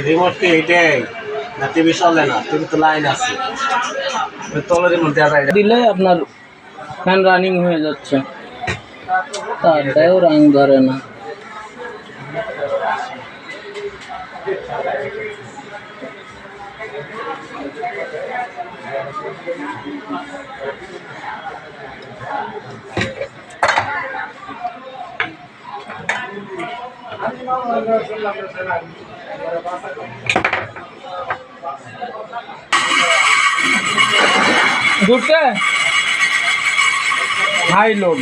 Remote কি এইটাই না? টিভি চলে না, টিভি তো লাইন আছে, তলে রিমোট দেওয়া দিলে আপনার ফ্যান রানিং হয়ে যাচ্ছে, তারটাও রাং ধরে না। ঢুকে হাই লোড